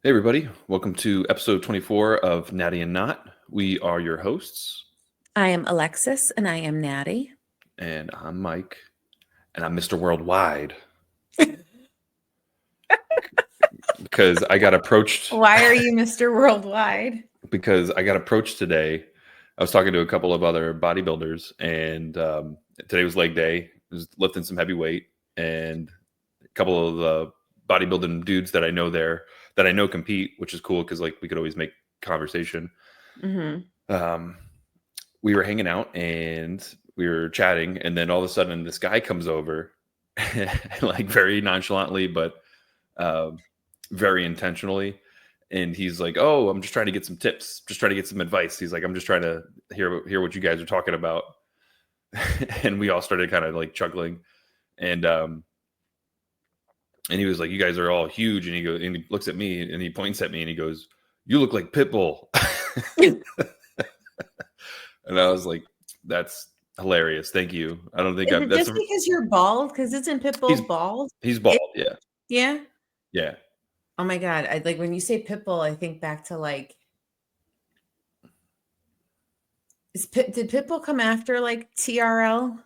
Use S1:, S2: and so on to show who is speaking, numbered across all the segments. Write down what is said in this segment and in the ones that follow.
S1: Hey, everybody. Welcome to episode 24 of Natty and Not. We are your hosts,
S2: I am Alexis and I am Natty.
S1: and I'm Mike, and I'm Mr. Worldwide because I got approached.
S2: Why are you Mr. Worldwide?
S1: Because I got approached today. I was talking to a couple of other bodybuilders, and today was leg day. I was lifting some heavy weight, and a couple of the bodybuilding dudes that I know there that I know compete, which is cool because like we could always make conversation.
S2: Mm-hmm.
S1: We were hanging out and we were chatting, and then all of a sudden this guy comes over like very nonchalantly but very intentionally, and he's like, oh, I'm just trying to get some tips, just trying to get some advice. He's like, I'm just trying to hear what you guys are talking about. And we all started kind of like chuckling, and he was like, you guys are all huge, and he looks at me and he points at me and he goes, you look like Pitbull. And I was like, that's hilarious. Thank you. I don't think
S2: Is
S1: I've
S2: it
S1: that's
S2: just because you're bald? Because isn't Pitbull bald?
S1: he's bald, yeah.
S2: Yeah.
S1: Yeah.
S2: Oh my God. I like when you say Pitbull, I think back to like did Pitbull come after like TRL?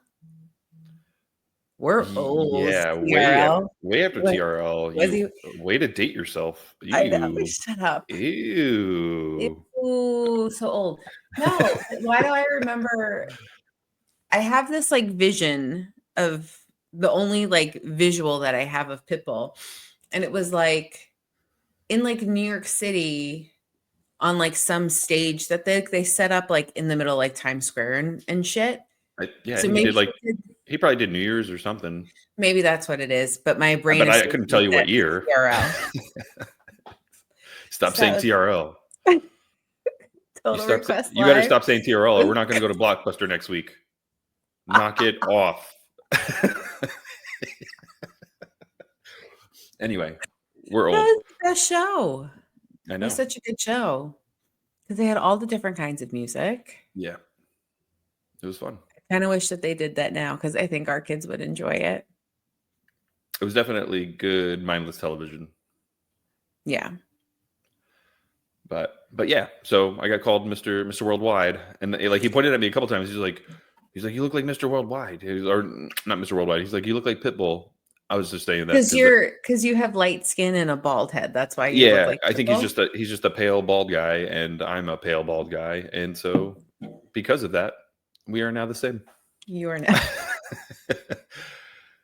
S2: We're old.
S1: Yeah,
S2: TRL.
S1: way after
S2: Like,
S1: TRL.
S2: was he?
S1: Way to date yourself.
S2: I know. Shut up.
S1: Ew.
S2: Ew, so old. No, why do I remember? I have this like vision of the only like visual that I have of Pitbull. And it was like in like New York City on like some stage that they set up like in the middle of, like Times Square and shit.
S1: Yeah,
S2: So
S1: and
S2: maybe
S1: he probably did New Year's or something.
S2: maybe that's what it is. But my brain
S1: But
S2: is
S1: I couldn't tell you what year.
S2: TRL.
S1: Stop saying TRL.
S2: Total request.
S1: You better stop saying TRL, or we're not going to go to Blockbuster next week. Knock it off. Anyway, we're old.
S2: That was the best show.
S1: I know.
S2: It was such a good show because they had all the different kinds of music.
S1: Yeah, it was fun.
S2: I kind of wish that they did that now because I think our kids would enjoy it.
S1: It was definitely good mindless television.
S2: Yeah.
S1: But yeah, so I got called Mr. Worldwide, and like he pointed at me a couple times. He's like, you look like Mr. Worldwide, or not Mr. Worldwide. He's like, you look like Pitbull. I was just saying that
S2: because you have light skin and a bald head. That's why you look like Pitbull.
S1: I think he's just a pale bald guy, and I'm a pale bald guy, and so because of that, we are now the same.
S2: You are now.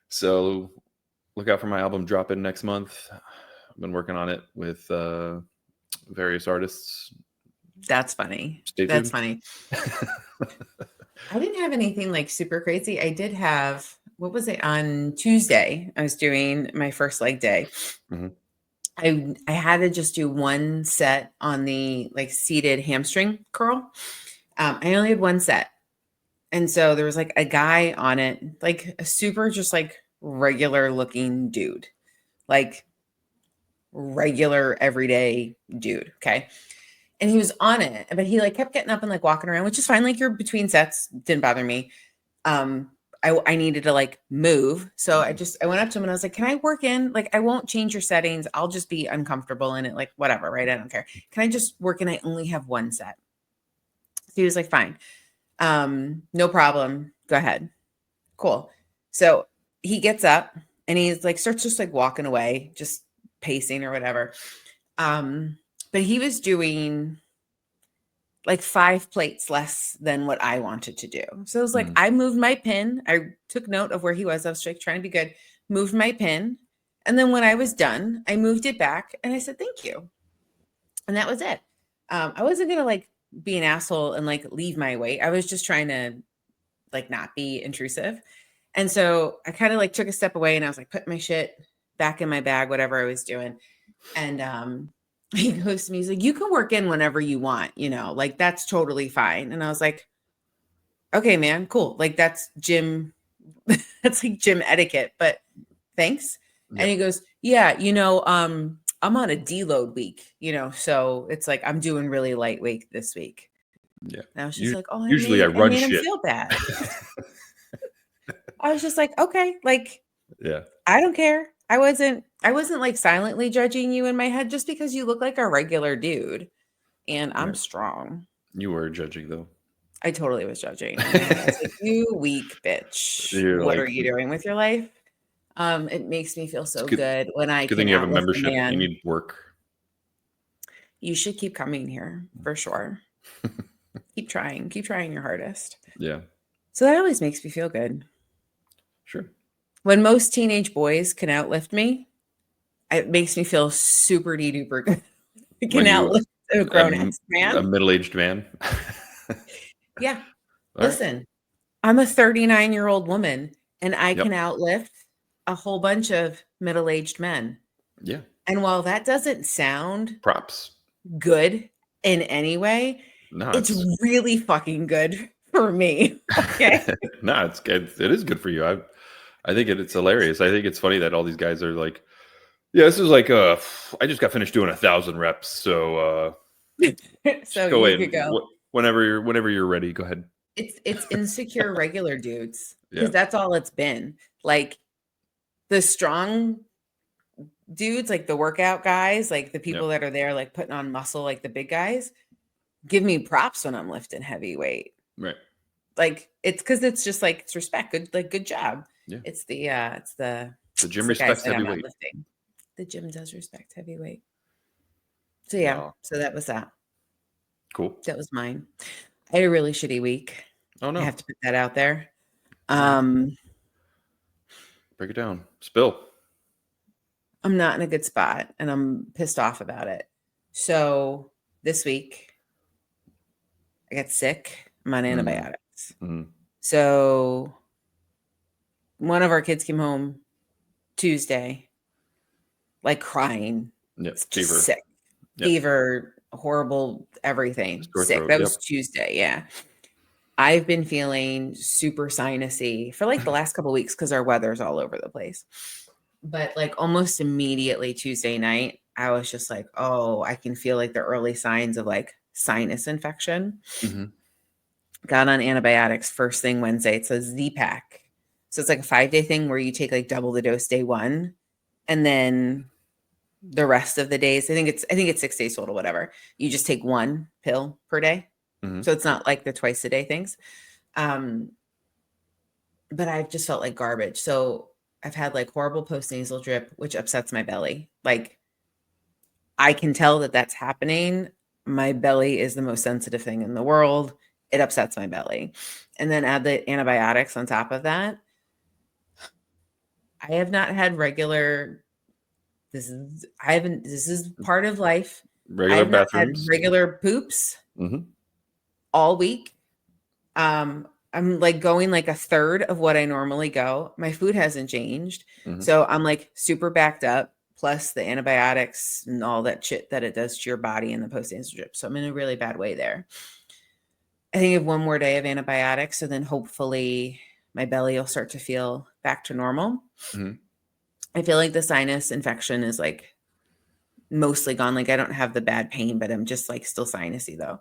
S1: So look out for my album dropping next month. I've been working on it with various artists.
S2: That's funny.
S1: That's
S2: funny. I didn't have anything like super crazy. I did have, what was it, on Tuesday? I was doing my first leg day. Mm-hmm. I had to just do one set on the like seated hamstring curl. I only had one set. And so there was like a guy on it, like a super just like regular looking dude, like regular everyday dude. Okay. And he was on it, but he like kept getting up and like walking around, which is fine. Like you're between sets, didn't bother me. I needed to like move. So I went up to him and I was like, can I work in? Like, I won't change your settings. I'll just be uncomfortable in it. Like whatever. Right. I don't care. Can I just work in? I only have one set. So he was like, fine. No problem. Go ahead. Cool. So he gets up and he's like, starts just like walking away, just pacing or whatever. But he was doing like 5 plates less than what I wanted to do. So it was like, I moved my pin. I took note of where he was. I was like trying to be good, moved my pin. And then when I was done, I moved it back and I said, thank you. And that was it. I wasn't going to like be an asshole and like leave my weight. I was just trying to like not be intrusive. And so I kind of like took a step away and I was like, put my shit back in my bag, whatever I was doing. And, he goes to me, he's like, you can work in whenever you want, like that's totally fine. And I was like, okay, man, cool. Like that's that's like gym etiquette, but thanks. Yeah. And he goes, yeah, I'm on a deload week, so it's like, I'm doing really lightweight this week.
S1: Yeah.
S2: And I was just like, oh,
S1: I run
S2: made
S1: shit.
S2: him feel bad. I was just like, okay, like,
S1: yeah,
S2: I don't care. I wasn't like silently judging you in my head just because you look like a regular dude and I'm
S1: Right.
S2: strong.
S1: You were judging though.
S2: I totally was judging in my head. I was like, you weak bitch.
S1: You're
S2: What
S1: like,
S2: are you doing with your life? It makes me feel
S1: it's
S2: so
S1: good.
S2: good when I
S1: Good thing
S2: can
S1: you have a
S2: outlift a
S1: membership. You
S2: man.
S1: need work.
S2: You should keep coming here for sure. Keep trying your hardest.
S1: Yeah,
S2: So that always makes me feel good.
S1: sure.
S2: When most teenage boys can outlift me, it makes me feel super duper good. I can
S1: When you
S2: outlift a grown ass
S1: a
S2: man.
S1: middle-aged man.
S2: Yeah.
S1: All right.
S2: Listen, I'm a 39-year-old woman and I
S1: Yep.
S2: can outlift a whole bunch of middle-aged men.
S1: Yeah.
S2: And while that doesn't sound
S1: Props.
S2: good in any way,
S1: No,
S2: it's
S1: it's
S2: really fucking good for me. Okay.
S1: no, it's good. It is good for you. I think it's hilarious. I think it's funny that all these guys are like, yeah, this is like I just got finished doing 1,000 reps, so
S2: So
S1: just go
S2: you
S1: in
S2: could go.
S1: whenever you're ready. Go ahead.
S2: It's insecure regular dudes because
S1: Yeah.
S2: that's all it's been. Like the strong dudes, like the workout guys, like the
S1: Yep.
S2: people that are there, like putting on muscle, like the big guys, give me props when I'm lifting heavy weight.
S1: Right.
S2: Like it's because it's just like it's respect. Good job.
S1: Yeah.
S2: It's the
S1: The
S2: it's
S1: gym
S2: the guys
S1: respects
S2: that I'm not
S1: heavyweight.
S2: lifting. The gym does respect heavyweight. So yeah,
S1: No.
S2: so that was that.
S1: Cool.
S2: That was mine. I had a really shitty week.
S1: Oh
S2: I
S1: no.
S2: have to put that out there.
S1: All right.
S2: Um,
S1: Break it down. Spill.
S2: I'm not in a good spot and I'm pissed off about it. So this week I got sick. I'm on antibiotics.
S1: Mm-hmm.
S2: So one of our kids came home Tuesday, like crying.
S1: Yep.
S2: It's just
S1: Fever.
S2: sick.
S1: Yep.
S2: Fever, horrible, everything.
S1: Sore
S2: Sick.
S1: throat.
S2: That
S1: Yep.
S2: was Tuesday. Yeah. I've been feeling super sinusy for like the last couple of weeks because our weather's all over the place. But like almost immediately Tuesday night, I was just like, oh, I can feel like the early signs of like sinus infection.
S1: Mm-hmm.
S2: Got on antibiotics first thing Wednesday. It's a Z-Pack. So it's like a 5-day thing where you take like double the dose day one. And then the rest of the days, I think it's 6 days total, whatever. You just take one pill per day.
S1: Mm-hmm.
S2: So it's not like the twice a day things. But I've just felt like garbage. So I've had like horrible postnasal drip, which upsets my belly. Like I can tell that that's happening. My belly is the most sensitive thing in the world. It upsets my belly. And then add the antibiotics on top of that. I have not had regular this is part of life. I
S1: Regular
S2: have not had
S1: bathrooms.
S2: regular poops
S1: Mm-hmm.
S2: all week. I'm like going like a third of what I normally go. My food hasn't changed.
S1: Mm-hmm.
S2: So I'm like super backed up, plus the antibiotics and all that shit that it does to your body and the post-nasal drip. So I'm in a really bad way there. I think I have one more day of antibiotics. So then hopefully my belly will start to feel back to normal.
S1: Mm-hmm.
S2: I feel like the sinus infection is like mostly gone. Like I don't have the bad pain, but I'm just like still sinusy though.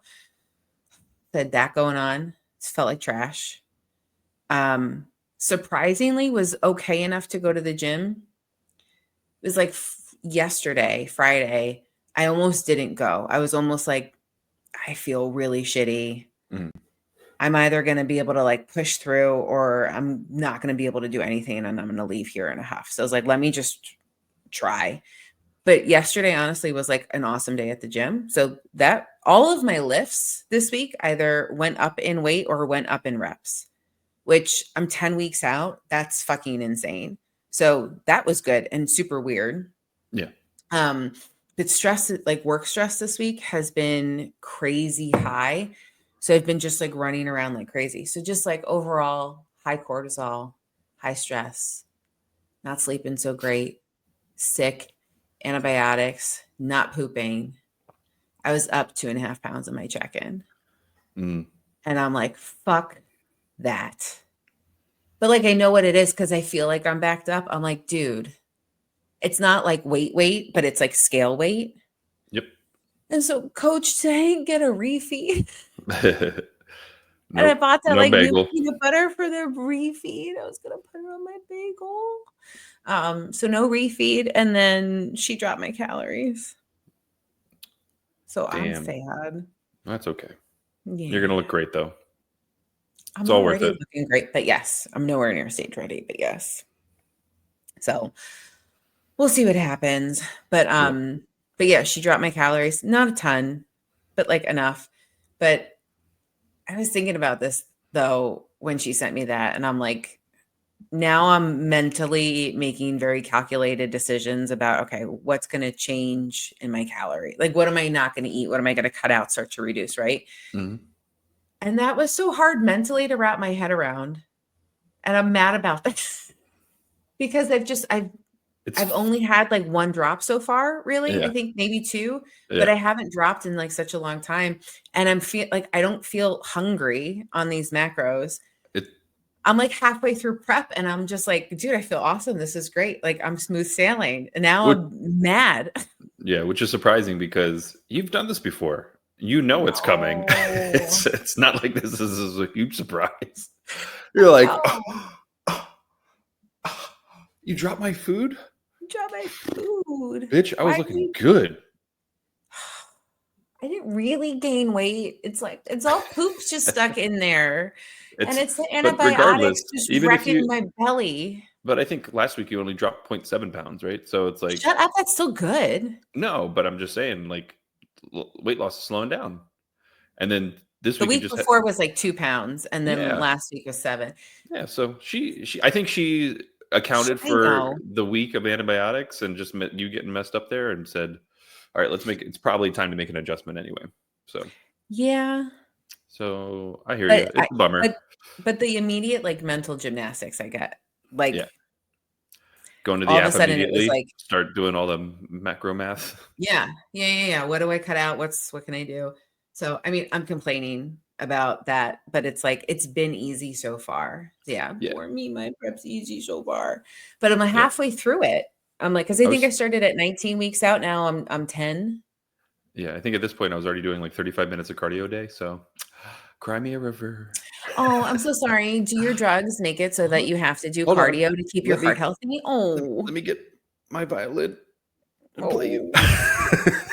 S2: Had that going on. It felt like trash. Surprisingly was okay enough to go to the gym. It was like yesterday, Friday, I almost didn't go. I was almost like, I feel really shitty.
S1: Mm-hmm.
S2: I'm either going to be able to like push through or I'm not going to be able to do anything and I'm going to leave here in a huff. So I was like, let me just try. But yesterday, honestly, was like an awesome day at the gym. So that all of my lifts this week either went up in weight or went up in reps, which I'm 10 weeks out. That's fucking insane. So that was good and super weird.
S1: Yeah.
S2: But stress, like work stress this week has been crazy high. So I've been just like running around like crazy. So just like overall high cortisol, high stress, not sleeping so great, sick, antibiotics, not pooping. I was up 2.5 pounds in my check-in.
S1: Mm.
S2: And I'm like, fuck that. But like, I know what it is because I feel like I'm backed up. I'm like, dude, it's not like weight, but it's like scale weight.
S1: Yep.
S2: And so coach said I didn't get a refeed.
S1: Nope.
S2: And I bought that
S1: No
S2: like new
S1: bagel.
S2: peanut butter for the refeed. I was going to put it on my bagel. So no refeed, and then she dropped my calories. So I'm
S1: Damn.
S2: sad.
S1: That's okay.
S2: Yeah.
S1: You're gonna look great though.
S2: I'm
S1: It's all worth
S2: already
S1: it.
S2: looking great, but yes, I'm nowhere near stage ready, but yes. So we'll see what happens.
S1: Yep.
S2: But yeah, she dropped my calories. Not a ton, but like enough. But I was thinking about this though when she sent me that, and I'm like, now I'm mentally making very calculated decisions about, okay, what's going to change in my calorie? Like, what am I not going to eat? What am I going to cut out, start to reduce? Right.
S1: Mm-hmm.
S2: And that was so hard mentally to wrap my head around. And I'm mad about this because I've only had like one drop so far, really.
S1: Yeah.
S2: I think maybe two, but
S1: Yeah.
S2: I haven't dropped in like such a long time. And I don't feel hungry on these macros.
S1: It
S2: I'm like halfway through prep and I'm just like, dude, I feel awesome. This is great. Like I'm smooth sailing. And now
S1: would
S2: I'm mad.
S1: yeah, which is surprising because you've done this before. You know it's coming.
S2: No.
S1: It's not like this is a huge surprise. You're
S2: I
S1: like,
S2: know.
S1: you dropped my food?
S2: Drop my food.
S1: Bitch, I was
S2: Why do
S1: looking
S2: you
S1: good.
S2: I didn't really gain weight. It's like it's all poops just stuck in there. And it's the
S1: But
S2: antibiotics
S1: regardless,
S2: just
S1: even if
S2: wrecking
S1: you
S2: my belly.
S1: but I think last week you only dropped 0.7 pounds, right? So it's like,
S2: Shut up. That's still good.
S1: no, but I'm just saying, like, weight loss is slowing down. And then this
S2: The
S1: week you
S2: week
S1: just had,
S2: before was like 2 pounds, and then
S1: yeah,
S2: last week was 7.
S1: yeah. So I think she accounted
S2: I
S1: for
S2: know.
S1: the week of antibiotics and just you getting messed up there and said, all right, it's probably time to make an adjustment anyway.
S2: Yeah.
S1: So I hear you.
S2: But
S1: It's a bummer.
S2: but the immediate like mental gymnastics I get,
S1: Yeah.
S2: like
S1: Going to the
S2: all of a
S1: app
S2: sudden it was
S1: immediately,
S2: like,
S1: start doing all the macro math.
S2: yeah. What do I cut out? What can I do? So I mean, I'm complaining about that, but it's like it's been easy so far. Yeah,
S1: Yeah.
S2: for me, my prep's easy so far. But I'm
S1: Yeah.
S2: halfway through it. I'm like, because I
S1: I
S2: think I
S1: was
S2: started at 19 weeks out. Now I'm 10.
S1: Yeah, I think at this point I was already doing like 35 minutes of cardio a day. So cry me a river.
S2: Oh, I'm so sorry. Do your drugs make it so that you have to do
S1: Hold on.
S2: cardio to keep your
S1: Let
S2: heart
S1: me
S2: healthy?
S1: let
S2: Oh,
S1: me get my violin and play you.
S2: oh.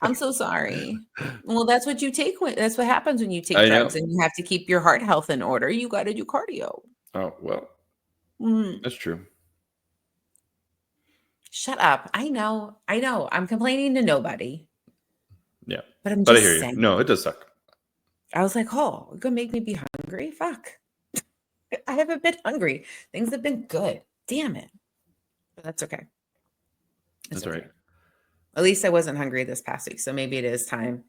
S2: I'm so sorry. Well, that's what you take that's what happens when you take
S1: I know.
S2: drugs and you have to keep your heart health in order. You got to do cardio.
S1: Oh, well,
S2: Mm.
S1: that's true.
S2: Shut up. I know. I know. I'm complaining to nobody,
S1: Yeah.
S2: but I'm
S1: But I hear
S2: just
S1: you.
S2: saying.
S1: No, it does suck.
S2: I was like, oh, you're gonna make me be hungry? Fuck. I haven't been hungry. Things have been good. Damn it. But that's okay. It's
S1: That's all
S2: okay.
S1: right.
S2: At least I wasn't hungry this past week. So maybe it is time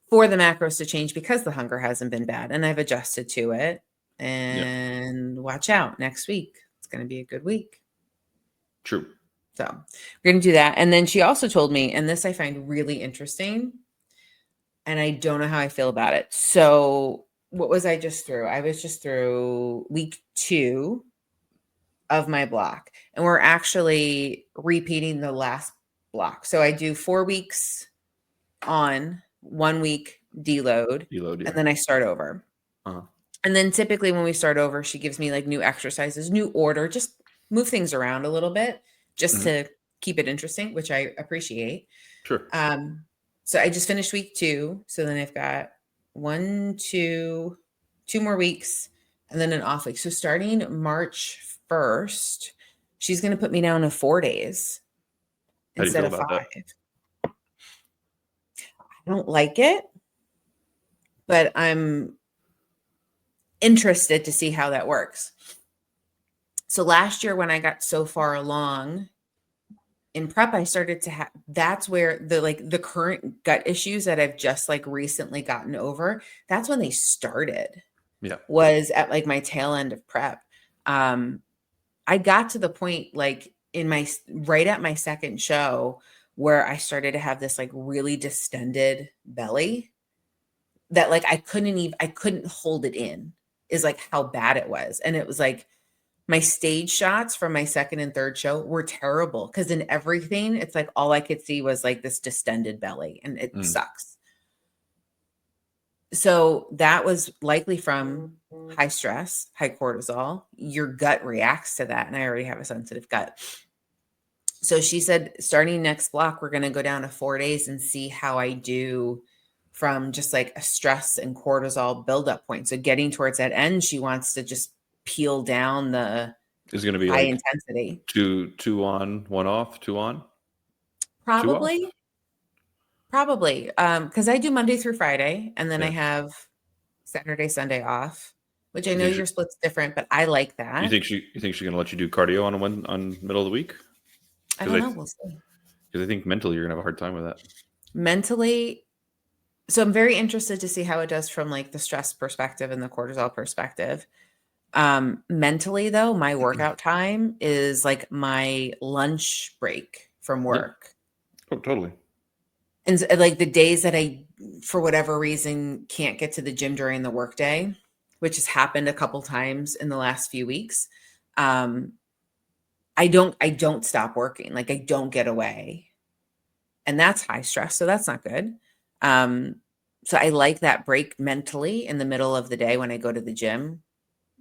S2: for the macros to change because the hunger hasn't been bad and I've adjusted to it.
S1: Yeah.
S2: And watch out next week. It's going to be a good week.
S1: True.
S2: So we're going to do that. And then she also told me, and this I find really interesting, and I don't know how I feel about it. So what was I just through? I was just through week 2 of my block, and we're actually repeating the last block. So I do 4 weeks on, 1 week deload,
S1: Deload,
S2: and
S1: yeah.
S2: then I start over.
S1: Uh-huh.
S2: And then typically when we start over, she gives me like new exercises, new order, just move things around a little bit just to keep it interesting, which I appreciate.
S1: Sure.
S2: So I just finished week 2. So then I've got 2 more weeks and then an off week. So starting March 1st, she's going to put me down to 4 days
S1: How do you
S2: instead
S1: feel
S2: of
S1: about
S2: 5.
S1: that?
S2: I don't like it, but I'm interested to see how that works. So last year when I got so far along in prep, I started to have, that's where the current gut issues that I've just like recently gotten over, that's when they started.
S1: Yeah.
S2: Was at like my tail end of prep. I got to the point like right at my second show where I started to have this like really distended belly that like I couldn't hold it in, is like how bad it was. And it was like my stage shots from my second and third show were terrible because in everything, it's like all I could see was like this distended belly and it sucks. So that was likely from high stress, high cortisol. Your gut reacts to that. And I already have a sensitive gut. So she said, starting next block, we're going to go down to 4 days and see how I do from just like a stress and cortisol buildup point. So getting towards that end, she wants to just peel down the
S1: Is it going to be
S2: high
S1: like
S2: intensity.
S1: two on, one off, two on, two off?
S2: Probably. Because I do Monday through Friday, and then I
S1: Yeah.
S2: have Saturday, Sunday off, which I
S1: You
S2: know
S1: think
S2: your split's different, but I like that.
S1: you think she's going to let you do cardio on middle of the week?
S2: I
S1: Because
S2: don't know. We'll see.
S1: because I think mentally you're going to have a hard time with that.
S2: Mentally, so I'm very interested to see how it does from like the stress perspective and the cortisol perspective. Mentally though, my workout time is like my lunch break from
S1: Yeah.
S2: work.
S1: Oh, totally.
S2: And like the days that I, for whatever reason, can't get to the gym during the workday, which has happened a couple times in the last few weeks. I don't stop working. Like I don't get away. And that's high stress. So that's not good. So I like that break mentally in the middle of the day when I go to the gym,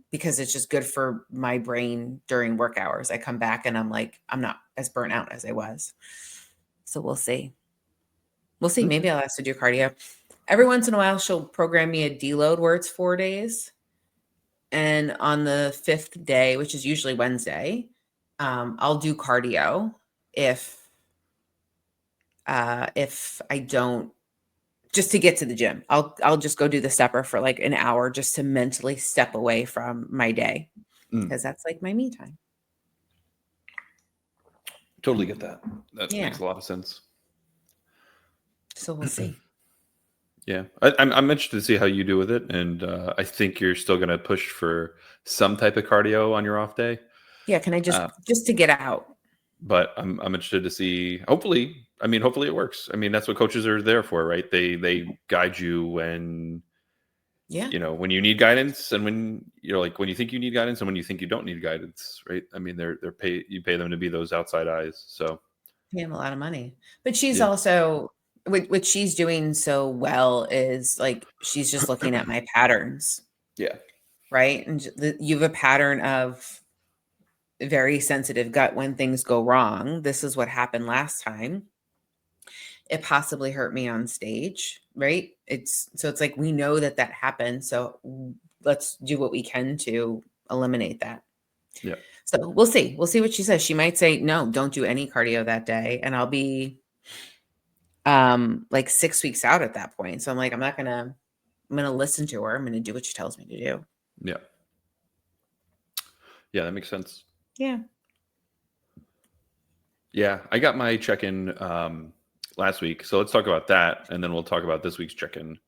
S2: because it's just good for my brain during work hours. I come back and I'm like, I'm not as burnt out as I was. So we'll see. We'll see. Maybe I'll have to do cardio. Every once in a while, she'll program me a deload where it's 4 days. And on the 5th day, which is usually Wednesday, I'll do cardio if I don't, just to get to the gym. I'll just go do the stepper for like an hour just to mentally step away from my day, because that's like my me time.
S1: Totally get that. That
S2: Yeah.
S1: makes a lot of sense.
S2: So we'll see.
S1: Yeah, I'm interested to see how you do with it, and I think you're still going to push for some type of cardio on your off day.
S2: Yeah, can I just to get out?
S1: But I'm interested to see. Hopefully it works. I mean, that's what coaches are there for, right? They guide you when when you need guidance, and when when you think you need guidance, and when you think you don't need guidance, right? I mean, you pay them to be those outside eyes. So
S2: pay them a lot of money, but she's also what she's doing so well is like she's just looking at my patterns.
S1: Yeah.
S2: Right. And you have a pattern of very sensitive gut when things go wrong. This is what happened last time. It possibly hurt me on stage, right? It's like we know that happened. So let's do what we can to eliminate that.
S1: Yeah.
S2: So we'll see. We'll see what she says. She might say, no, don't do any cardio that day. And I'll be like 6 weeks out at that point. So I'm like, I'm going to listen to her. I'm going to do what she tells me to do.
S1: Yeah. Yeah, that makes sense.
S2: Yeah.
S1: Yeah, I got my check-in last week. So let's talk about that, and then we'll talk about this week's check-in.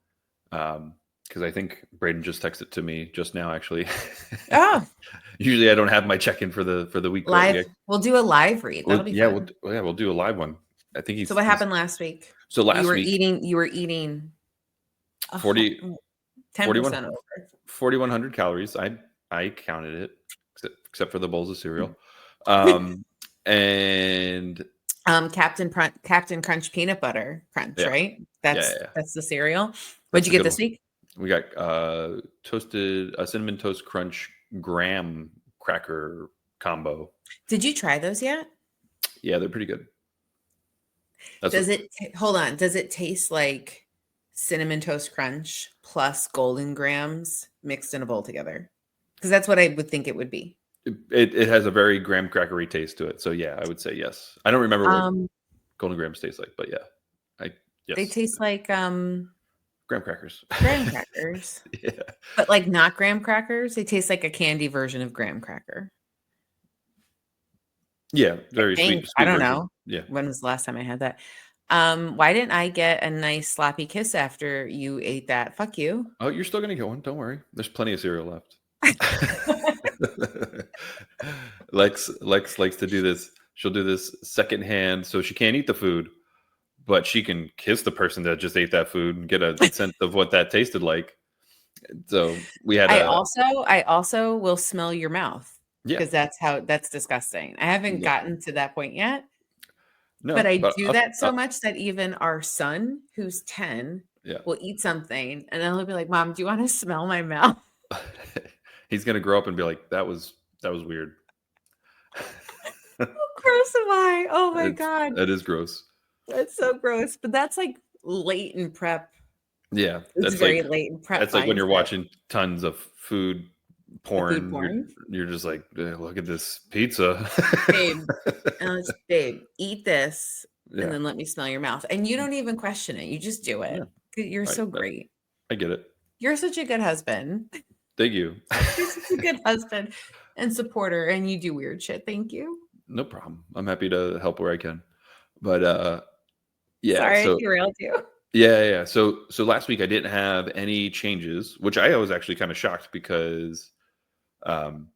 S1: Because I think Braden just texted to me just now, actually.
S2: Oh.
S1: Usually I don't have my check-in for the week.
S2: Live. We'll do a live read. That'll be fun.
S1: We'll do a live one. I think
S2: So what happened last week?
S1: So last week
S2: you were eating
S1: 10%
S2: over
S1: 4,100 calories. I counted it, except for the bowls of cereal. And
S2: Captain Crunch peanut butter crunch, right? That's the cereal. What'd you get this week?
S1: We got toasted cinnamon toast crunch graham cracker combo.
S2: Did you try those yet?
S1: Yeah, they're pretty good.
S2: Hold on. Does it taste like cinnamon toast crunch plus golden grams mixed in a bowl together? Because that's what I would think it would be.
S1: It has a very graham crackery taste to it. So yeah, I would say yes. I don't remember what golden grams taste like, but yeah. Yes.
S2: They taste like
S1: graham crackers.
S2: Graham crackers.
S1: Yeah.
S2: But like not graham crackers. They taste like a candy version of graham cracker.
S1: Yeah, very sweet.
S2: I don't know.
S1: Yeah.
S2: When was the last time I had that? Why didn't I get a nice sloppy kiss after you ate that? Fuck you.
S1: Oh, you're still gonna get one. Don't worry. There's plenty of cereal left. Lex likes to do this. She'll do this secondhand, so she can't eat the food, but she can kiss the person that just ate that food and get a sense of what that tasted like. So we had. I
S2: also will smell your mouth. Yeah, because that's disgusting. I haven't gotten to that point yet. No, but I do that so much that even our son, who's 10,
S1: Yeah.
S2: will eat something, and then he'll be like, "Mom, do you want to smell my mouth?"
S1: He's gonna grow up and be like, that was weird.
S2: How gross am I? Oh my God.
S1: That is gross.
S2: That's so gross. But that's like late in prep.
S1: Yeah,
S2: It's very late in prep
S1: that's like when you're
S2: mindset.
S1: watching tons of food
S2: The food
S1: porn.
S2: porn.
S1: You're just like, look at this pizza.
S2: Babe, babe, eat this and
S1: Yeah,
S2: then let me smell your mouth. And you don't even question it. You just do
S1: yeah.
S2: it. You're so great.
S1: I get it.
S2: You're such a good husband.
S1: Thank you.
S2: You're such a good husband and supporter, and you do weird shit. Thank you.
S1: No problem. I'm happy to help where I can. But yeah,
S2: Sorry I
S1: so
S2: derailed you.
S1: yeah. So last week I didn't have any changes, which I was actually kind of shocked because um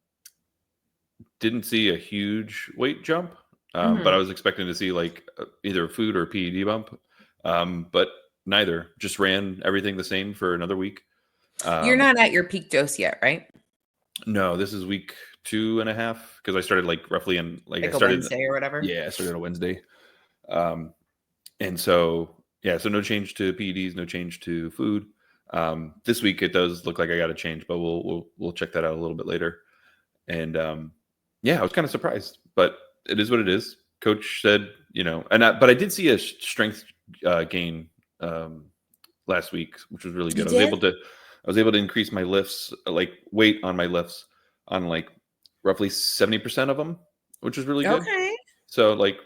S1: didn't see a huge weight jump. But I was expecting to see like either a food or a PED bump. But neither. Just ran everything the same for another week.
S2: You're not at your peak dose yet, right?
S1: No, this is week 2.5 because I started like roughly in
S2: Like
S1: I
S2: a
S1: started
S2: Wednesday or whatever.
S1: yeah, I started on a Wednesday. And so yeah, so no change to PEDs, no change to food. This week it does look like I got to change, but we'll check that out a little bit later. And yeah, I was kind of surprised, but it is what it is. Coach said, but I did see a strength gain last week, which was really good. I was able to increase my lifts, like weight on my lifts, on like roughly 70% of them, which was really good.
S2: Okay.
S1: So like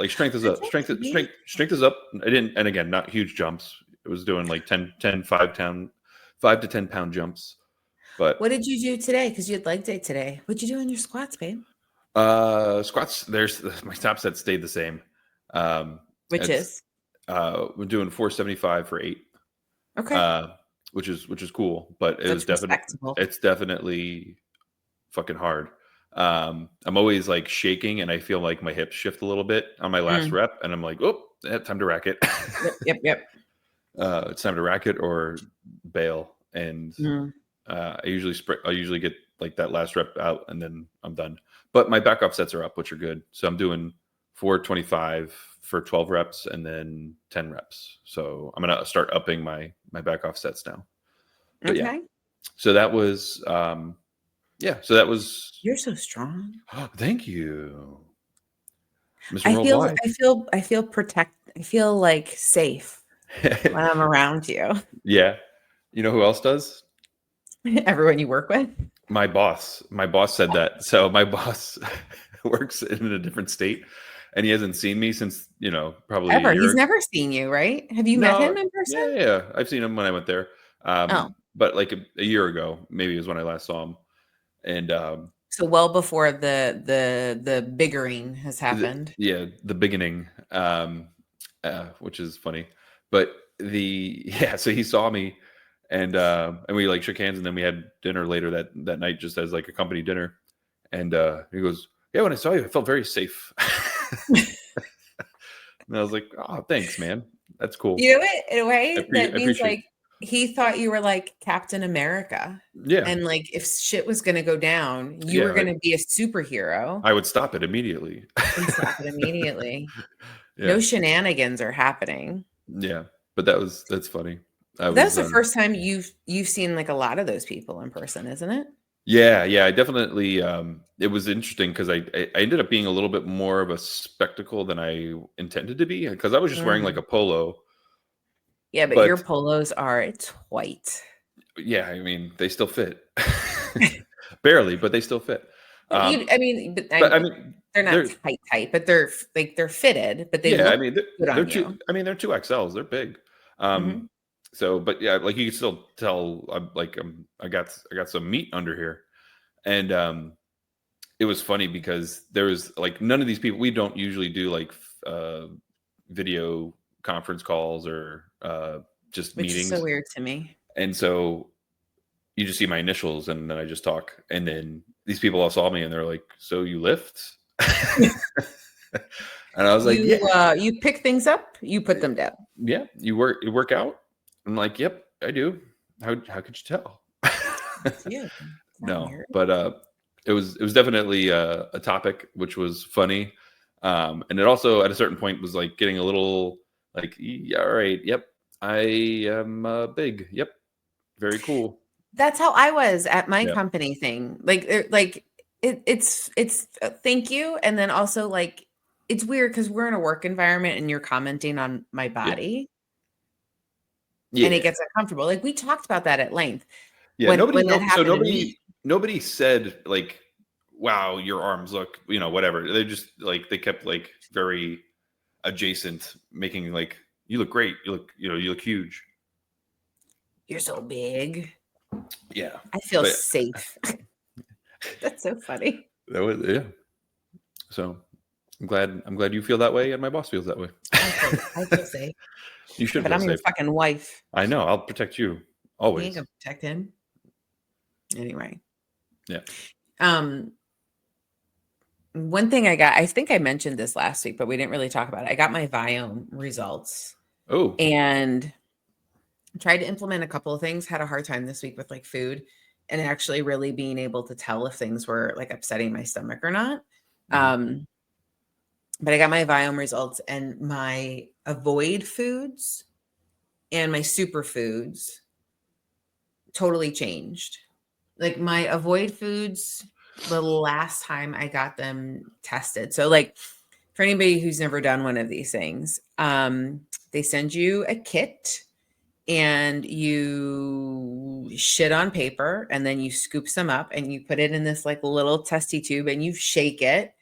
S1: strength is up.
S2: That's okay.
S1: Strength is up. I didn't, and again, not huge jumps. It was doing like 5 to 10 pound jumps. But
S2: What did you do today? Because you had leg day today. What'd you do in your squats, babe?
S1: squats, there's my top set stayed the same.
S2: Which
S1: It's
S2: is
S1: we're doing 475 for 8.
S2: okay.
S1: Which is cool, but
S2: That's respectable.
S1: it's definitely fucking hard. I'm always like shaking and I feel like my hips shift a little bit on my last rep and I'm like, oh, time to rack it.
S2: Yep.
S1: It's time to rack it or bail. And I usually get like that last rep out and then I'm done. But my back off sets are up, which are good. So I'm doing 425 for 12 reps and then 10 reps. So I'm gonna start upping my back off sets now. But
S2: Okay.
S1: yeah. So that was
S2: You're so strong.
S1: thank you. Mr.
S2: I feel like safe when I'm around you.
S1: Yeah. You know who else does?
S2: Everyone you work with?
S1: My boss said that. So my boss works in a different state and he hasn't seen me since, probably
S2: Ever.
S1: a year.
S2: He's never seen you, right? Have you met him in person?
S1: Yeah. I've seen him when I went there. But like a year ago, maybe is when I last saw him. And
S2: so well before the biggering has happened.
S1: The beginning, which is funny. But so he saw me and we like shook hands and then we had dinner later that night just as like a company dinner. And he goes, yeah, when I saw you, I felt very safe. And I was like, oh, thanks, man. That's cool.
S2: You know it in a way that means like he thought you were like Captain America.
S1: Yeah.
S2: And like if shit was gonna go down, you were gonna be a superhero.
S1: I would stop it immediately.
S2: Yeah. No shenanigans are happening.
S1: Yeah. But that's funny.
S2: That's the first time you've seen like a lot of those people in person, isn't it?
S1: Yeah, I definitely. It was interesting because I ended up being a little bit more of a spectacle than I intended to be because I was just wearing like a polo.
S2: Yeah, but your polos are white.
S1: Yeah, I mean they still fit, barely, but they still fit.
S2: I mean, they're not tight, but they're fitted. But they look good on you.
S1: I mean, they're 2XLs. They're big. So, but yeah, like you can still tell, I got some meat under here, and it was funny because there was like none of these people. We don't usually do like video conference calls or just meetings.
S2: Which is so weird to me.
S1: And so you just see my initials, and then I just talk, and then these people all saw me, and they're like, "So you lift?" And I was like, "Yeah."
S2: You pick things up, you put them down.
S1: Yeah, you work out. I'm like, yep, I do. How could you tell?
S2: Yeah,
S1: no, but it was definitely a topic which was funny, and it also at a certain point was like getting a little like, yeah, all right, yep, I am big. Yep. Very cool.
S2: That's how I was at my
S1: Yeah.
S2: company thing. It's thank you. And then also like, it's weird because we're in a work environment and you're commenting on my
S1: Yeah.
S2: body and it
S1: Yeah.
S2: gets uncomfortable. Like we talked about that at length
S1: Yeah.
S2: when that happened to me.
S1: Nobody said like, wow, your arms look, whatever. They just like, they kept like very adjacent, making like, you look great. You look huge.
S2: You're so big.
S1: Yeah.
S2: I feel
S1: But
S2: safe. That's so funny.
S1: that was, yeah. So I'm glad you feel that way and my boss feels that way.
S2: I feel safe.
S1: You should
S2: But
S1: feel
S2: I'm your
S1: safe.
S2: fucking wife.
S1: I know. I'll protect you
S2: You
S1: always.
S2: ain't gonna protect him. Anyway.
S1: Yeah.
S2: One thing I think I mentioned this last week, but we didn't really talk about it. I got my Viome results.
S1: Oh.
S2: And tried to implement a couple of things, had a hard time this week with like food and actually really being able to tell if things were like upsetting my stomach or not.
S1: Mm-hmm.
S2: But I got my Viome results and my avoid foods and my superfoods totally changed. Like my avoid foods, the last time I got them tested. So like for anybody who's never done one of these things, they send you a kit and you shit on paper and then you scoop some up and you put it in this like little testy tube and you shake it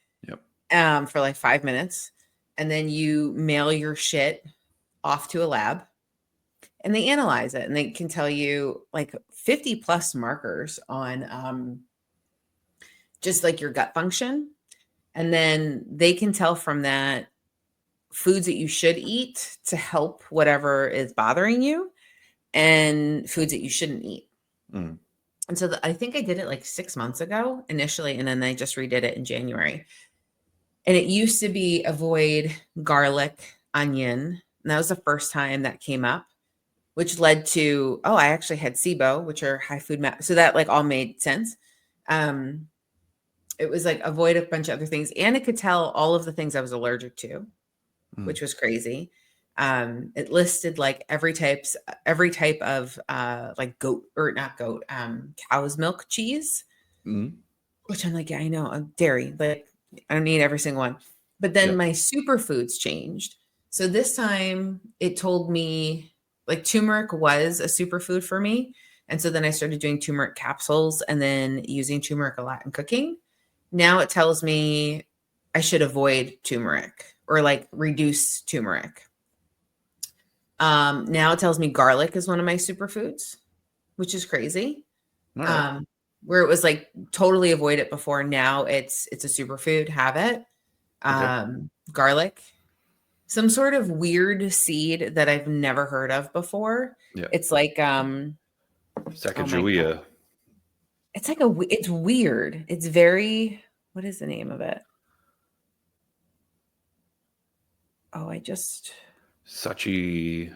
S2: for like 5 minutes. And then you mail your shit off to a lab and they analyze it and they can tell you like 50 plus markers on just like your gut function. And then they can tell from that foods that you should eat to help whatever is bothering you and foods that you shouldn't eat.
S1: Mm.
S2: And so I think I did it like 6 months ago initially, and then I just redid it in January. And it used to be avoid garlic, onion. And that was the first time that came up, which led to, oh, I actually had SIBO, which are high food. So that like all made sense. It was like avoid a bunch of other things. And it could tell all of the things I was allergic to, which was crazy. It listed like every type of like goat or not goat, cow's milk cheese, which I'm like, yeah, I know, dairy, but I don't need every single one. But then my superfoods changed. So this time it told me like turmeric was a superfood for me. And so then I started doing turmeric capsules and then using turmeric a lot in cooking. Now it tells me I should avoid turmeric or like reduce turmeric. Now it tells me garlic is one of my superfoods, which is crazy.
S1: Right.
S2: Where it was like totally avoid it before. Now it's a superfood, have it. Garlic, some sort of weird seed that I've never heard of before.
S1: Yeah.
S2: It's like
S1: Sacagawea.
S2: It's like it's weird. It's very, what is the name of it? Oh,
S1: Sachi.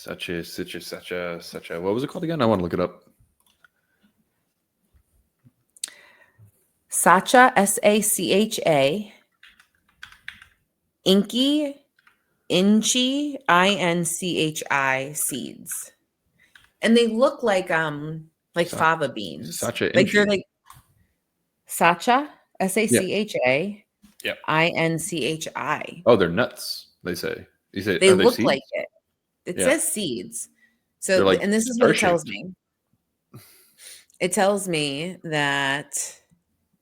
S1: What was it called again? I want to look it up.
S2: Sacha, Sacha. Inchi, Inchi seeds. And they look like fava beans.
S1: Sacha
S2: Like they're
S1: Inchi.
S2: like Sacha, Sacha.
S1: Yeah.
S2: Inchi.
S1: Oh, they're nuts, they say. You say
S2: They
S1: are they
S2: look
S1: seeds?
S2: like it. It says seeds. So,
S1: They're like
S2: and this is what it tells me. It tells me that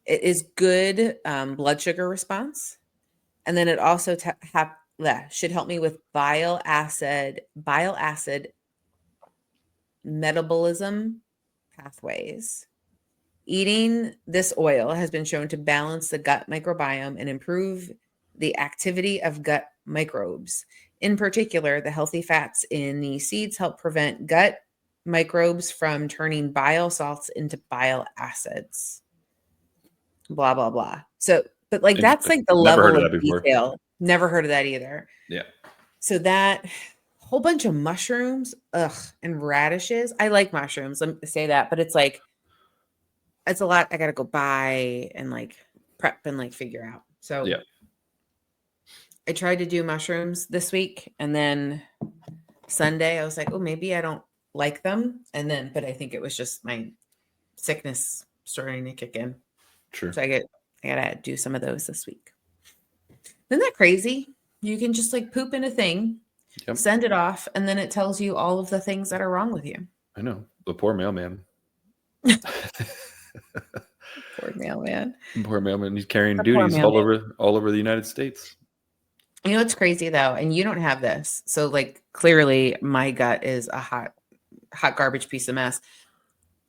S2: it is good blood sugar response. And then it also should help me with bile acid metabolism pathways. Eating this oil has been shown to balance the gut microbiome and improve the activity of gut microbes. In particular, the healthy fats in the seeds help prevent gut microbes from turning bile salts into bile acids. Blah, blah, blah. So, but like that's like the level of detail. Never heard of that either.
S1: Yeah.
S2: So that whole bunch of mushrooms, and radishes. I like mushrooms. Let me say that, but it's like it's a lot I gotta go buy and like prep and like figure out. So I tried to do mushrooms this week, and then Sunday I was like, oh, maybe I don't like them. And then, but I think it was just my sickness starting to kick in.
S1: Sure.
S2: So I gotta do some of those this week. Isn't that crazy? You can just like poop in a thing, send it off, and then it tells you all of the things that are wrong with you.
S1: I know. The poor mailman.
S2: Poor mailman.
S1: Poor mailman. He's carrying duties all over the United States.
S2: You know what's crazy though, and you don't have this. So like clearly my gut is a hot garbage piece of mess.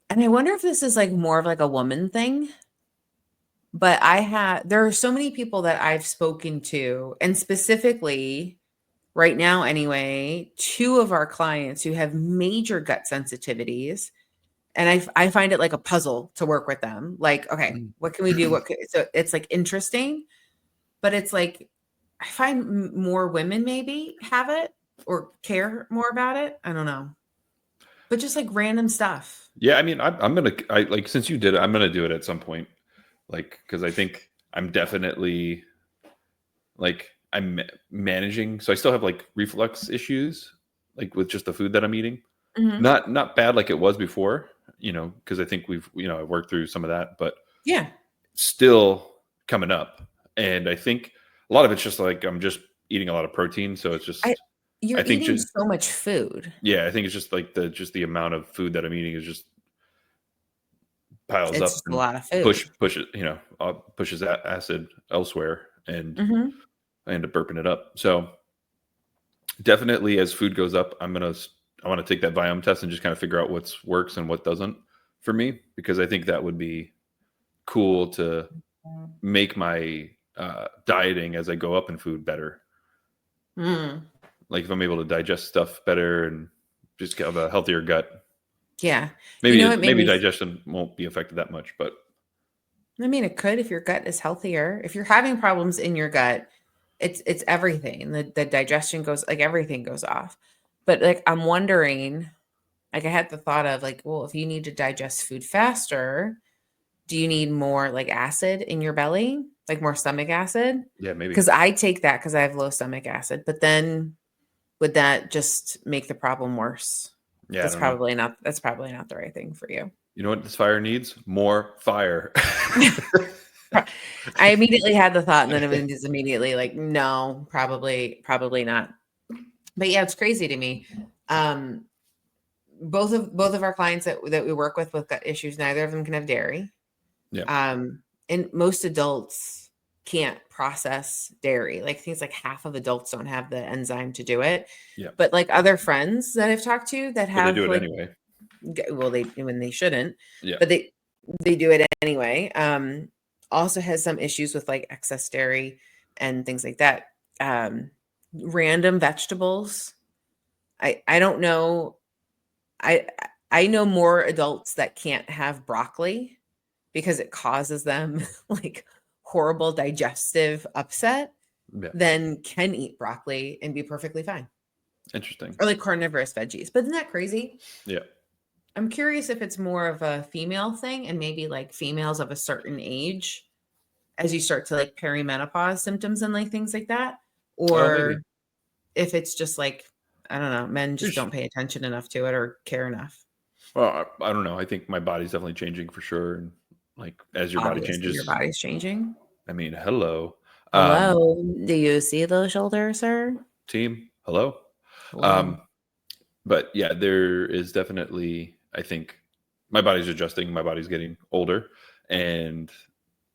S2: And I wonder if this is like more of like a woman thing. But there are so many people that I've spoken to, and specifically right now anyway, 2 of our clients who have major gut sensitivities. And I find it like a puzzle to work with them. Like, okay, what can we do? So it's like interesting, but it's like, I find more women maybe have it or care more about it. I don't know, but just like random stuff.
S1: Yeah. I mean, I'm going to, like, since you did it, I'm going to do it at some point. Like, cause I think I'm definitely like, I'm managing. So I still have like reflux issues, like with just the food that I'm eating.
S2: Mm-hmm.
S1: Not bad like it was before, cause I think I've worked through some of that, but
S2: yeah,
S1: still coming up. And I think a lot of it's just like, I'm just eating a lot of protein. So it's just,
S2: you're eating so much food.
S1: Yeah. I think it's just like the amount of food that I'm eating is just piles
S2: it's
S1: up
S2: just
S1: and
S2: a lot of food.
S1: pushes that acid elsewhere, and
S2: Mm-hmm.
S1: I end up burping it up. So definitely as food goes up, I want to take that Viome test and just kind of figure out what works and what doesn't for me, because I think that would be cool to make my dieting as I go up in food better. Like if I'm able to digest stuff better and just have a healthier gut.
S2: Yeah.
S1: Maybe digestion won't be affected that much, but
S2: I mean, it could if your gut is healthier. If you're having problems in your gut, it's everything. The digestion goes, like everything goes off. But like I'm wondering, like I had the thought of like, well, if you need to digest food faster, do you need more like acid in your belly? Like more stomach acid?
S1: Yeah, maybe.
S2: Because I take that because I have low stomach acid. But then would that just make the problem worse?
S1: Yeah,
S2: That's probably not the right thing for you.
S1: You know what this fire needs? More fire.
S2: I immediately had the thought, and then it was immediately like, no, probably not. But yeah, it's crazy to me. Both of our clients that we work with gut issues, neither of them can have dairy.
S1: Yeah.
S2: And most adults can't process dairy. Like things like half of adults don't have the enzyme to do it.
S1: Yeah.
S2: But like other friends that I've talked to that have,
S1: they do it
S2: like,
S1: anyway.
S2: Well, they shouldn't.
S1: Yeah.
S2: But they do it anyway. Also has some issues with like excess dairy and things like that. Random vegetables. I don't know. I know more adults that can't have broccoli because it causes them like horrible digestive upset than can eat broccoli and be perfectly fine.
S1: Interesting.
S2: Or like carnivorous veggies. But isn't that crazy?
S1: Yeah.
S2: I'm curious if it's more of a female thing, and maybe like females of a certain age as you start to like perimenopause symptoms and like things like that. Or if it's just like, I don't know, men just don't pay attention enough to it or care enough.
S1: Well, I don't know. I think my body's definitely changing for sure. And like as your body changes,
S2: your body's changing.
S1: I mean, hello.
S2: Hello. Do you see those shoulders, sir?
S1: Team, hello. But yeah, there is definitely, I think my body's adjusting. My body's getting older. And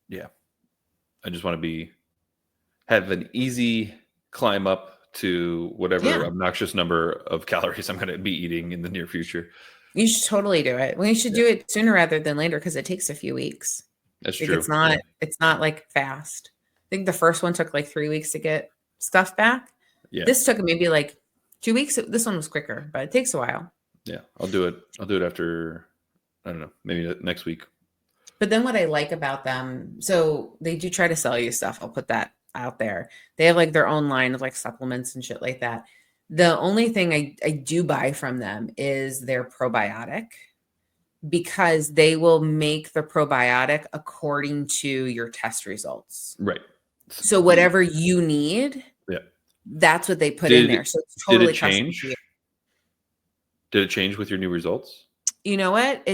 S1: yeah, I just want to have an easy climb up to whatever obnoxious number of calories I'm going to be eating in the near future.
S2: You should totally do it. Well, you should do it sooner rather than later because it takes a few weeks.
S1: That's true.
S2: It's not like fast. I think the first one took like 3 weeks to get stuff back. Yeah. This took maybe like 2 weeks. This one was quicker, but it takes a while.
S1: Yeah, I'll do it. I'll do it after, I don't know, maybe next week.
S2: But then what I like about them, so they do try to sell you stuff. I'll put that out there. They have like their own line of like supplements and shit like that. The only thing I do buy from them is their probiotic, because they will make the probiotic according to your test results.
S1: Right.
S2: So whatever you need That's what they put in there. So it's totally custom to you.
S1: Did it change with your new results?
S2: You know what?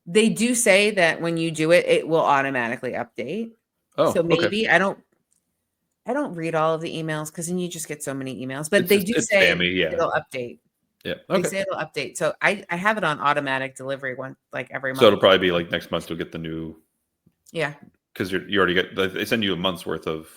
S2: They do say that when you do it, it will automatically update.
S1: Oh,
S2: so maybe
S1: okay.
S2: I don't read all of the emails because then you just get so many emails. But
S1: It's
S2: they do say
S1: spammy, yeah.
S2: it'll update.
S1: Yeah.
S2: They
S1: Okay.
S2: say it'll update. So I have it on automatic delivery every month.
S1: So it'll probably be like next month you'll get the new.
S2: Yeah.
S1: Because you already get, they send you a month's worth of.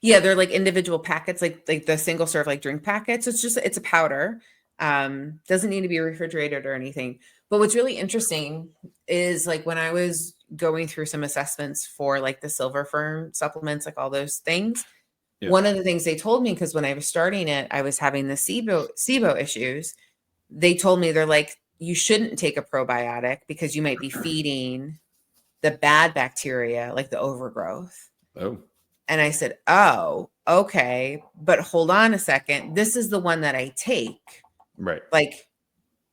S2: Yeah, they're like individual packets, like the single serve drink packets. It's a powder. Doesn't need to be refrigerated or anything. But what's really interesting is when I was going through some assessments for the Silver Firm supplements, all those things. Yeah. One of the things they told me, because when I was starting it, I was having the SIBO issues. They told me, they're like, you shouldn't take a probiotic because you might be feeding the bad bacteria, like the overgrowth.
S1: Oh.
S2: And I said, oh, okay. But hold on a second. This is the one that I take.
S1: Right.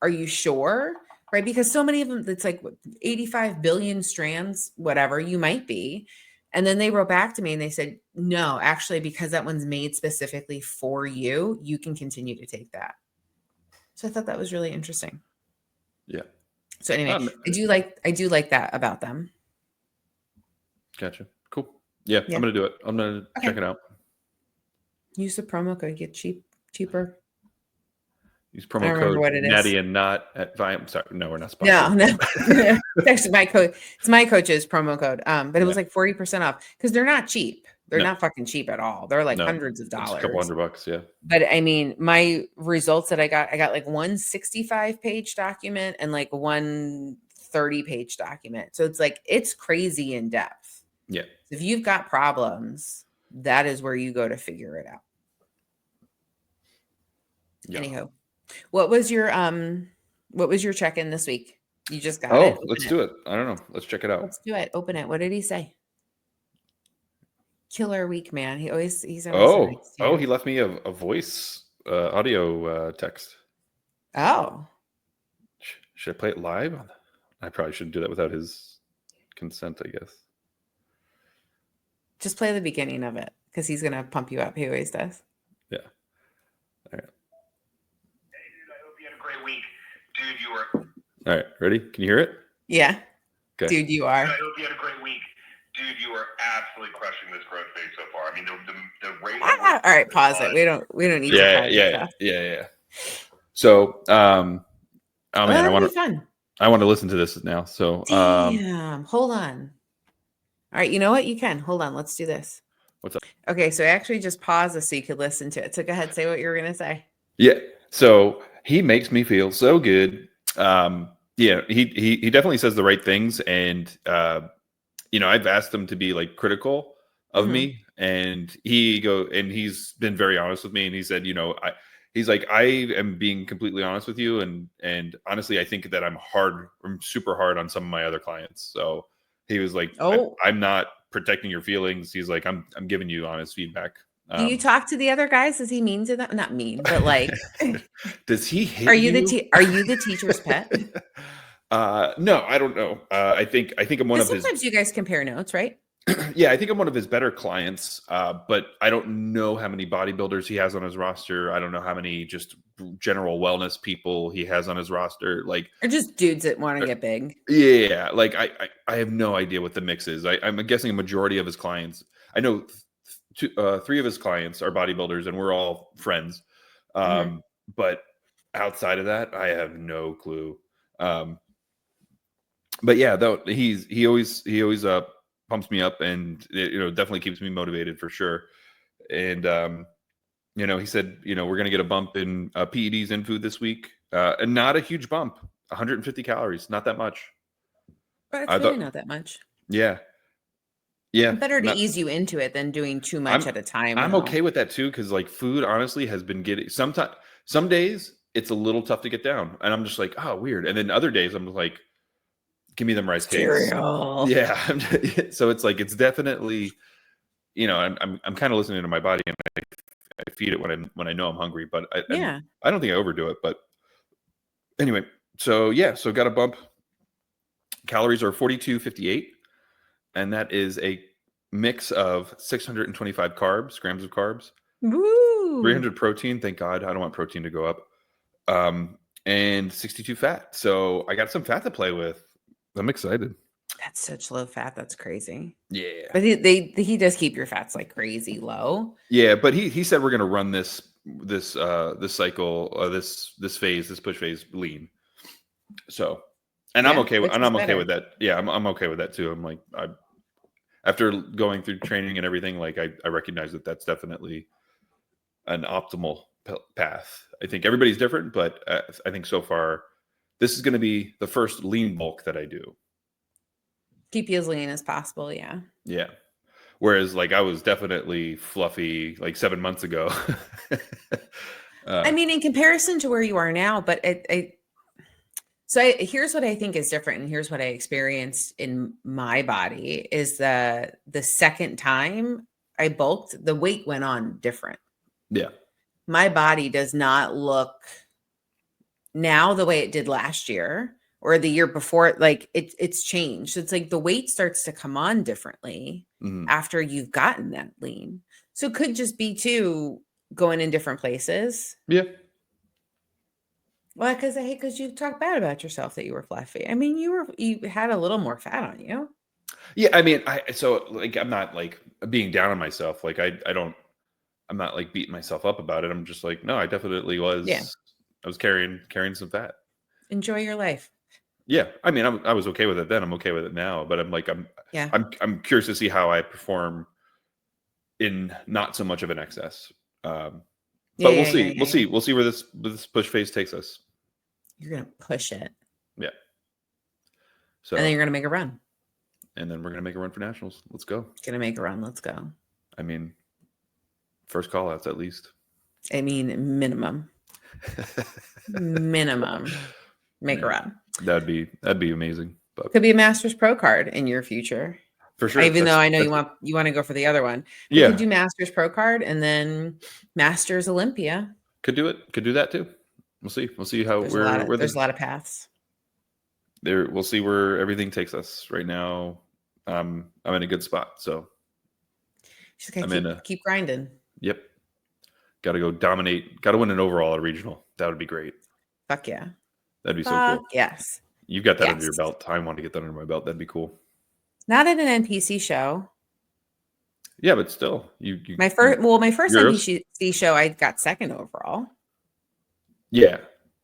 S2: Are you sure? Right. Because so many of them, it's 85 billion strands, whatever you might be. And then they wrote back to me and they said, no, actually, because that one's made specifically for you, you can continue to take that. So I thought that was really interesting.
S1: Yeah.
S2: So anyway, I do like that about them.
S1: Gotcha. Cool. Yeah. I'm going to do it. I'm going to check it out.
S2: Use the promo code, get cheaper.
S1: Use promo code Natty and Not at Viome. Sorry, no, we're not
S2: sponsored. No. It's actually my code. It's my coach's promo code. But it was 40% off because they're not cheap. They're not fucking cheap at all. They're hundreds of dollars.
S1: It's a couple $100, yeah.
S2: But I mean, my results that I got one 65-page document and one 30-page document. So it's it's crazy in depth.
S1: Yeah.
S2: If you've got problems, that is where you go to figure it out. Yeah. Anyhow, what was your check-in this week? You just got it.
S1: Let's do it. I don't know. Let's check it out.
S2: Let's do it. Open it. What did he say? Killer week, man. He's always
S1: he left me a voice audio text.
S2: Oh.
S1: Should I play it live? I probably shouldn't do that without his consent, I guess.
S2: Just play the beginning of it because he's going to pump you up. He always does.
S1: Yeah. All right.
S3: Hey, dude, I hope you had a great week. Dude, you were...
S1: All right. Ready? Can you hear it?
S2: Yeah.
S1: Okay.
S2: Dude, you are.
S3: Dude, I hope you had a great week. Dude, you are absolutely crushing this growth phase so far. I mean, the rate...
S2: All right, pause it. We don't need
S1: to pause Yeah. So, I want to listen to this now. So,
S2: damn. Hold on. All right, you know what? You can. Hold on. Let's do this.
S1: What's up?
S2: Okay, so I actually just paused this so you could listen to it. So go ahead, say what you were going to say.
S1: Yeah. So he makes me feel so good. Yeah, he definitely says the right things. And, I've asked him to be critical of me. And he's been very honest with me. And he said, I am being completely honest with you. And honestly, I think that I'm super hard on some of my other clients. So he was like, I'm not protecting your feelings. He's like, I'm giving you honest feedback.
S2: Do you talk to the other guys? Does he mean to them? Not mean, but
S1: does he hit
S2: are you the teacher's pet?
S1: No, I don't know. I think I'm one of his.
S2: Sometimes you guys compare notes, right?
S1: Yeah, I think I'm one of his better clients. But I don't know how many bodybuilders he has on his roster. I don't know how many just general wellness people he has on his roster.
S2: Or just dudes that want to get big.
S1: Yeah, I have no idea what the mix is. I'm guessing a majority of his clients. I know 3 of his clients are bodybuilders, and we're all friends. But outside of that, I have no clue. But yeah, though he always pumps me up, and definitely keeps me motivated for sure. And he said we're gonna get a bump in PEDs in food this week, and not a huge bump, 150 calories, not that much.
S2: But it's really not that much.
S1: Yeah.
S2: Better to ease you into it than doing too much at a time.
S1: I'm okay with that too, because food honestly has been getting some days it's a little tough to get down, and I'm just like, oh, weird. And then other days I'm like, give me them rice cakes. Yeah. So it's it's definitely, I'm kind of listening to my body, and I feed it when I know I'm hungry, but I don't think I overdo it. But anyway, so got a bump. Calories are 4258, and that is a mix of 625 grams of carbs,
S2: Woo!
S1: 300 protein. Thank God. I don't want protein to go up. And 62 fat. So I got some fat to play with. I'm excited.
S2: That's such low fat. That's crazy.
S1: Yeah.
S2: But he does keep your fats like crazy low.
S1: Yeah, but he said we're gonna run this cycle, this push phase lean. So, and I'm okay with that. Yeah, I'm okay with that too. I'm like, after going through training and everything, like I recognize that that's definitely an optimal path. I think everybody's different, but I think so far this is going to be the first lean bulk that I do.
S2: Keep you as lean as possible. Yeah.
S1: Yeah. Whereas like I was definitely fluffy like 7 months ago.
S2: I mean, in comparison to where you are now, but here's what I think is different, and here's what I experienced in my body is the second time I bulked, the weight went on different.
S1: Yeah.
S2: My body does not look now the way it did last year or the year before. Like it's changed. It's like the weight starts to come on differently after you've gotten that lean. So it could just be too going in different places.
S1: Yeah.
S2: Well, because you talk bad about yourself that you were fluffy. I mean, you had a little more fat on you.
S1: Yeah, I mean, I'm not like being down on myself. Like I'm not like beating myself up about it. I'm just like, no, I definitely was. Yeah. I was carrying some fat.
S2: Enjoy your life.
S1: Yeah, I mean, I was okay with it then. I'm okay with it now. But I'm like, I'm curious to see how I perform in not so much of an excess. But we'll see. We'll see where this push phase takes us.
S2: You're gonna push it.
S1: Yeah. So
S2: and then you're gonna make a run.
S1: And then we're gonna make a run for nationals. Let's go.
S2: Gonna make a run. Let's go.
S1: I mean, first call outs at least.
S2: I mean, minimum. Make a run.
S1: That'd be amazing. But
S2: could be a Masters Pro card in your future.
S1: For sure.
S2: Even though I know you want to go for the other one.
S1: Yeah.
S2: You could do Masters Pro card and then Masters Olympia.
S1: Could do it. Could do that too. We'll see. We'll see how
S2: there's a lot of paths.
S1: We'll see where everything takes us. Right now, I'm in a good spot. So
S2: just gotta keep grinding.
S1: Yep. Got to go dominate. Got to win an overall at regional. That would be great.
S2: Fuck yeah.
S1: That'd be so cool.
S2: Yes.
S1: You've got that under your belt. I want to get that under my belt. That'd be cool.
S2: Not at an NPC show.
S1: Yeah, but still,
S2: my first NPC show, I got second overall.
S1: Yeah,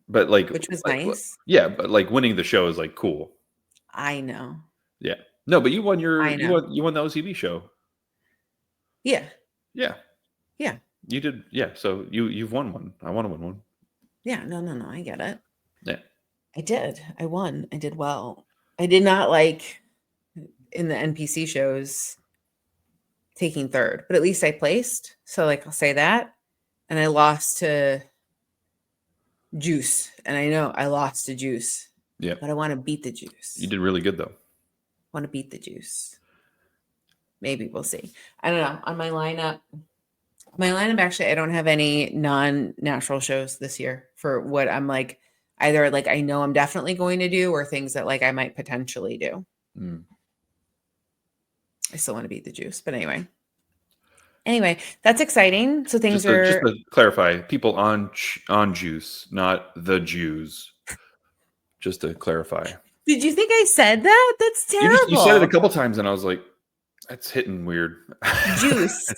S1: but like,
S2: which was nice.
S1: Yeah, but like winning the show is like cool.
S2: I know.
S1: Yeah. No, but you won you won the OCB show.
S2: Yeah.
S1: Yeah.
S2: Yeah.
S1: You did. Yeah. So you've won one. I want to win one.
S2: Yeah. No. I get it.
S1: Yeah.
S2: I did. I won. I did well. I did not like in the NPC shows taking third, but at least I placed. So like I'll say that. And I lost to Juice. And I know I lost to Juice.
S1: Yeah.
S2: But I want to beat the Juice.
S1: You did really good though.
S2: Want to beat the Juice. Maybe we'll see. I don't know. On my lineup actually, I don't have any non-natural shows this year for what I'm like either like I know I'm definitely going to do or things that like I might potentially do. I still want to beat the Juice, but anyway, that's exciting. So things
S1: just to clarify, people on Juice, not the Jews. Just to clarify.
S2: Did you think I said that? That's terrible.
S1: You said it a couple times, and I was like, "That's hitting weird."
S2: Juice.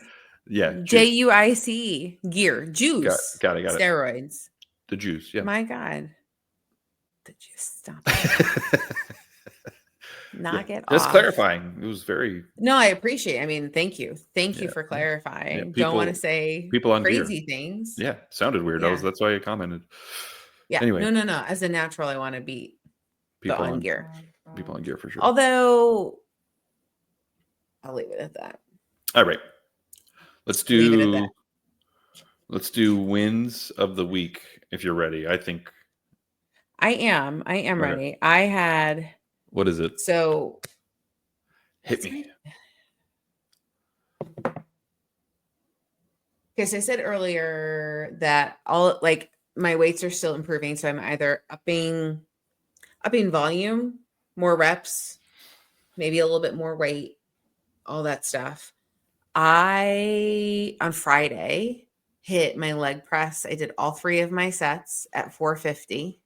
S1: Yeah.
S2: JUIC gear. Juice.
S1: Got it.
S2: Steroids.
S1: The Juice. Yeah.
S2: My God. The Juice. Stop it. Knock it off.
S1: Just clarifying. It was very.
S2: No, I appreciate it. I mean, thank you. Thank you for clarifying. Don't want to say
S1: people on
S2: crazy things.
S1: Yeah. Sounded weird.
S2: Yeah.
S1: That's why I commented.
S2: Yeah.
S1: Anyway.
S2: No. As a natural, I want to beat people on gear.
S1: People on gear for sure.
S2: Although, I'll leave it at that.
S1: All right. Let's do wins of the week if you're ready. I think
S2: I am ready. I had.
S1: What is it?
S2: So
S1: hit me.
S2: Because I said earlier that all like my weights are still improving. So I'm either upping volume, more reps, maybe a little bit more weight, all that stuff. On Friday, hit my leg press. I did all 3 of my sets at 450.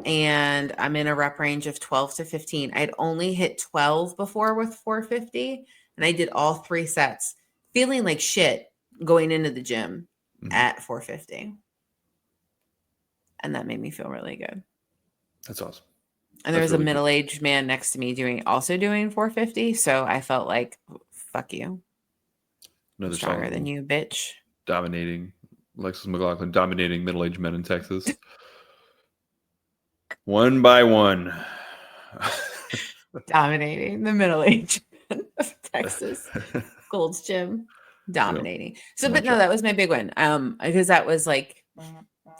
S2: And I'm in a rep range of 12 to 15. I'd only hit 12 before with 450. And I did all 3 sets, feeling like shit going into the gym at 450. And that made me feel really good.
S1: That's awesome.
S2: And there was really a middle-aged man next to me also doing 450. So I felt like, fuck you.
S1: Another
S2: stronger than you, bitch.
S1: Dominating. Alexis McLaughlin dominating middle-aged men in Texas. One by one.
S2: Dominating the middle-aged men of Texas. Gold's Gym. Dominating. Yep. So, but no, that was my big one. Because that was like,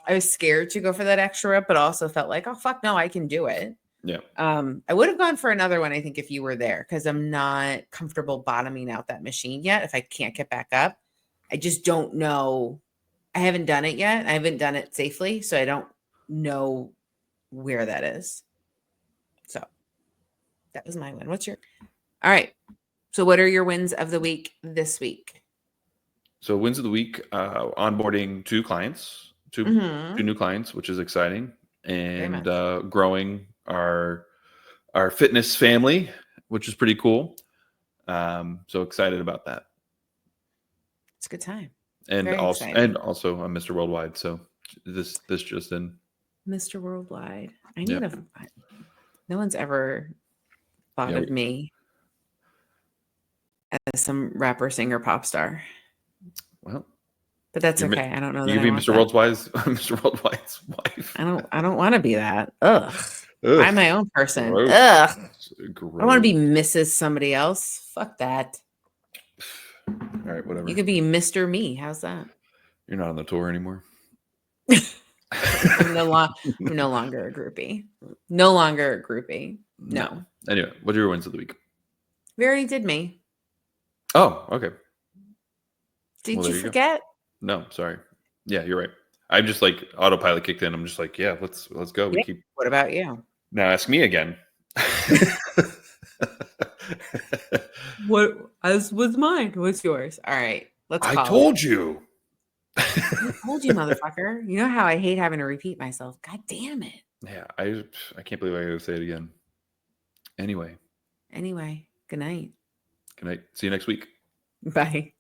S2: I was scared to go for that extra rep, but also felt like, oh, fuck no, I can do it.
S1: Yeah.
S2: I would have gone for another one, I think, if you were there, because I'm not comfortable bottoming out that machine yet if I can't get back up. I just don't know. I haven't done it yet. I haven't done it safely, so I don't know where that is. So that was my win. What's your? All right. So what are your wins of the week this week?
S1: So wins of the week, onboarding 2 clients, two new clients, which is exciting, and growing our fitness family, which is pretty cool. So excited about that.
S2: It's a good time.
S1: And also I'm Mr. Worldwide. So this just in.
S2: Mr. Worldwide. I need to. No one's ever thought of me as some rapper, singer, pop star.
S1: Well,
S2: but that's okay. I don't know.
S1: You can be Mr. Worldwide's wife.
S2: I don't want to be that. Ugh. I'm my own person. Gross. Ugh. Gross. I want to be Mrs. somebody else. Fuck that.
S1: All right, whatever.
S2: You could be Mr. Me. How's that?
S1: You're not on the tour anymore.
S2: I'm no longer a groupie. No longer a groupie. No.
S1: Anyway, what are your wins of the week?
S2: Very did me.
S1: Oh, okay.
S2: Did you forget?
S1: No, sorry. Yeah, you're right. I'm just like autopilot kicked in. I'm just like, yeah, let's go.
S2: Yeah. What about you?
S1: Now ask me again.
S2: What as was mine? What's yours? All right.
S1: I told you.
S2: I told you, motherfucker. You know how I hate having to repeat myself. God damn it.
S1: Yeah, I can't believe I gotta say it again. Anyway.
S2: Good night.
S1: Good night. See you next week.
S2: Bye.